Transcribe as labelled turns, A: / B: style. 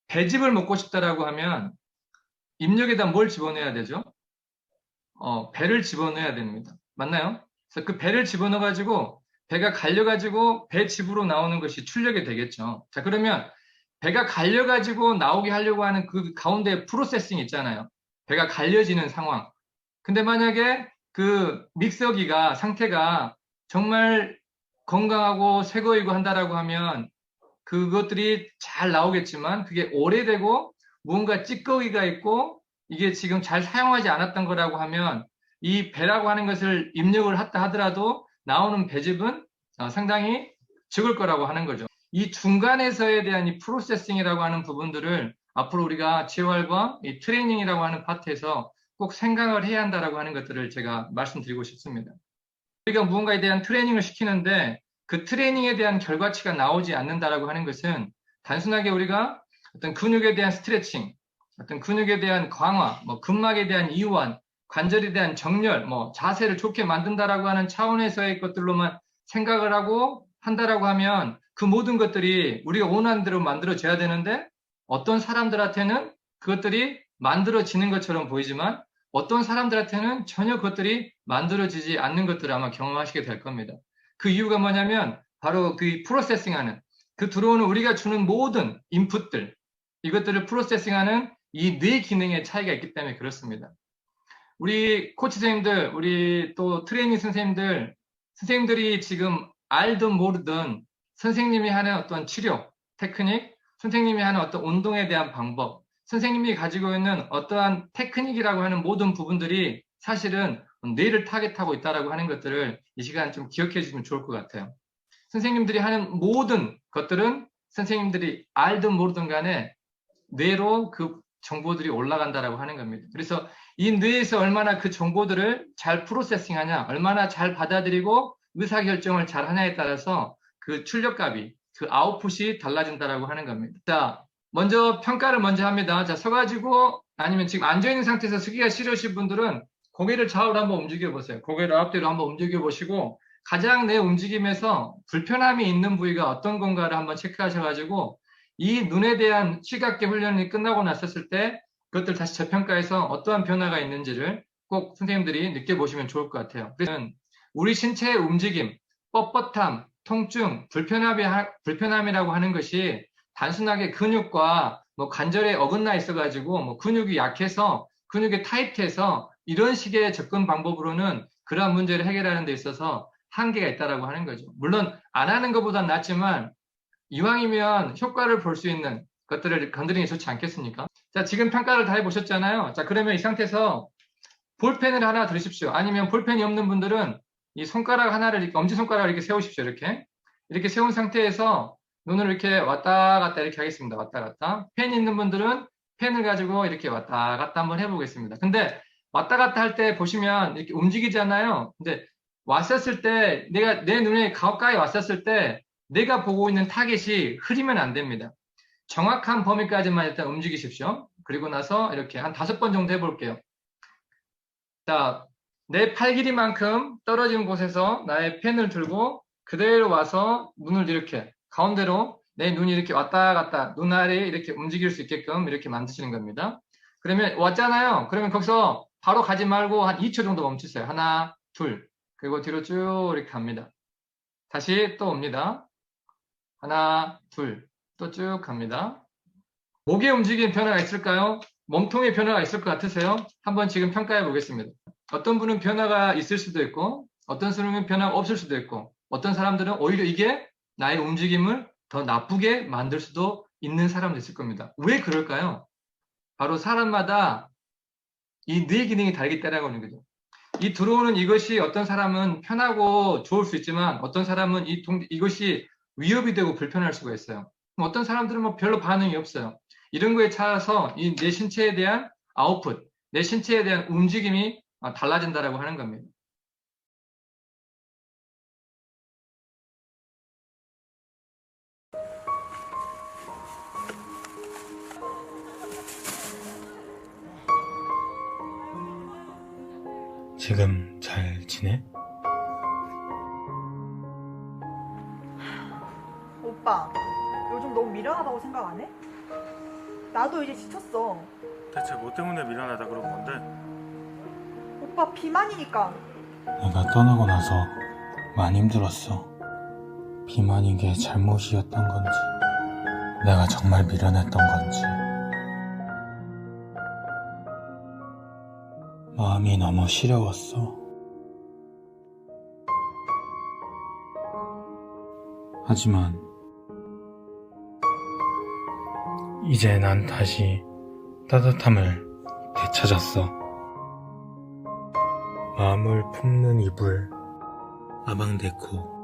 A: 배즙을 먹고 싶다라고 하면 입력에다 뭘 집어넣어야 되죠? 배를 집어넣어야 됩니다. 맞나요? 그래서 그 배를 집어넣어가지고 배가 갈려가지고 배 집으로 나오는 것이 출력이 되겠죠. 자, 그러면 배가 갈려가지고 나오게 하려고 하는 그 가운데 프로세싱 있잖아요. 배가 갈려지는 상황. 근데 만약에 그 믹서기가 상태가 정말 건강하고 새 거이고 한다라고 하면 그것들이 잘 나오겠지만 그게 오래되고 무언가 찌꺼기가 있고 이게 지금 잘 사용하지 않았던 거라고 하면 이 배라고 하는 것을 입력을 했다 하더라도 나오는 배즙은 상당히 적을 거라고 하는 거죠. 이 중간에서에 대한 이 프로세싱이라고 하는 부분들을 앞으로 우리가 재활과 이 트레이닝이라고 하는 파트에서 꼭 생각을 해야 한다라고 하는 것들을 제가 말씀드리고 싶습니다. 우리가 무언가에 대한 트레이닝을 시키는데 그 트레이닝에 대한 결과치가 나오지 않는다라고 하는 것은 단순하게 우리가 어떤 근육에 대한 스트레칭, 어떤 근육에 대한 강화, 근막에 대한 이완, 관절에 대한 정렬, 자세를 좋게 만든다라고 하는 차원에서의 것들로만 생각을 하고 한다라고 하면 그 모든 것들이 우리가 원하는 대로 만들어져야 되는데 어떤 사람들한테는 그것들이 만들어지는 것처럼 보이지만 어떤 사람들한테는 전혀 그것들이 만들어지지 않는 것들을 아마 경험하시게 될 겁니다. 그 이유가 뭐냐면 바로 그 프로세싱하는 그 들어오는 우리가 주는 모든 인풋들 이것들을 프로세싱하는 이 뇌 기능의 차이가 있기 때문에 그렇습니다. 우리 코치 선생님들, 우리 또 트레이닝 선생님들이 지금 알든 모르든 선생님이 하는 어떤 치료, 테크닉, 선생님이 하는 어떤 운동에 대한 방법, 선생님이 가지고 있는 어떠한 테크닉이라고 하는 모든 부분들이 사실은 뇌를 타겟하고 있다라고 하는 것들을 이 시간 좀 기억해 주시면 좋을 것 같아요. 선생님들이 하는 모든 것들은 선생님들이 알든 모르든 간에 뇌로 그 정보들이 올라간다라고 하는 겁니다. 그래서 이 뇌에서 얼마나 그 정보들을 잘 프로세싱하냐, 얼마나 잘 받아들이고 의사결정을 잘 하냐에 따라서 그 출력값이, 그 아웃풋이 달라진다라고 하는 겁니다. 자, 먼저 평가를 먼저 합니다. 자, 서가지고 아니면 지금 앉아있는 상태에서 서기가 싫으신 분들은 고개를 좌우로 한번 움직여 보세요. 고개를 앞뒤로 한번 움직여 보시고 가장 내 움직임에서 불편함이 있는 부위가 어떤 건가를 한번 체크하셔가지고 이 눈에 대한 시각계 훈련이 끝나고 났었을 때 그것들 다시 재평가해서 어떠한 변화가 있는지를 꼭 선생님들이 느껴보시면 좋을 것 같아요. 그래서 우리 신체의 움직임, 뻣뻣함, 통증, 불편함이라고 하는 것이 단순하게 근육과 관절에 어긋나 있어가지고 근육이 약해서 근육이 타이트해서 이런 식의 접근 방법으로는 그러한 문제를 해결하는 데 있어서 한계가 있다라고 하는 거죠. 물론 안 하는 것보단 낫지만 이왕이면 효과를 볼 수 있는 것들을 건드리는 게 좋지 않겠습니까? 자, 지금 평가를 다 해보셨잖아요. 자, 그러면 이 상태에서 볼펜을 하나 들으십시오. 아니면 볼펜이 없는 분들은 이 손가락 하나를 이렇게, 엄지손가락을 이렇게 세우십시오. 이렇게. 이렇게 세운 상태에서 눈을 이렇게 왔다 갔다 이렇게 하겠습니다. 왔다 갔다. 펜이 있는 분들은 펜을 가지고 이렇게 왔다 갔다 한번 해보겠습니다. 근데 왔다 갔다 할 때 보시면 이렇게 움직이잖아요. 근데 왔었을 때, 내 눈에 가까이 왔었을 때 내가 보고 있는 타겟이 흐리면 안 됩니다. 정확한 범위까지만 일단 움직이십시오. 그리고 나서 이렇게 한 5번 정도 해볼게요. 자, 내 팔 길이만큼 떨어진 곳에서 나의 펜을 들고 그대로 와서 눈을 이렇게 가운데로 내 눈이 이렇게 왔다 갔다 눈 아래 이렇게 움직일 수 있게끔 이렇게 만드시는 겁니다. 그러면 왔잖아요. 그러면 거기서 바로 가지 말고 한 2초 정도 멈추세요. 하나, 둘. 그리고 뒤로 쭉 이렇게 갑니다. 다시 또 옵니다. 하나, 둘. 또 쭉 갑니다. 목의 움직임 변화가 있을까요? 몸통의 변화가 있을 것 같으세요? 한번 지금 평가해 보겠습니다. 어떤 분은 변화가 있을 수도 있고, 어떤 사람은 변화가 없을 수도 있고, 어떤 사람들은 오히려 이게 나의 움직임을 더 나쁘게 만들 수도 있는 사람도 있을 겁니다. 왜 그럴까요? 바로 사람마다 이 뇌 기능이 다르기 때문에 하는 거죠. 이 들어오는 이것이 어떤 사람은 편하고 좋을 수 있지만 어떤 사람은 이것이 위협이 되고 불편할 수가 있어요. 어떤 사람들은 별로 반응이 없어요. 이런 거에 차서 이 내 신체에 대한 아웃풋, 내 신체에 대한 움직임이 달라진다라고 하는 겁니다.
B: 지금 잘 지내?
C: 오빠, 요즘 너무 미련하다고 생각 안 해? 나도 이제 지쳤어.
B: 대체 뭐 때문에 미련하다 그런 건데?
C: 오빠 비만이니까.
B: 내가 떠나고 나서 많이 힘들었어. 비만인 게 잘못이었던 건지, 내가 정말 미련했던 건지. 마음이 너무 시려웠어. 하지만 이제 난 다시 따뜻함을 되찾았어. 마음을 품는 이불 아망데코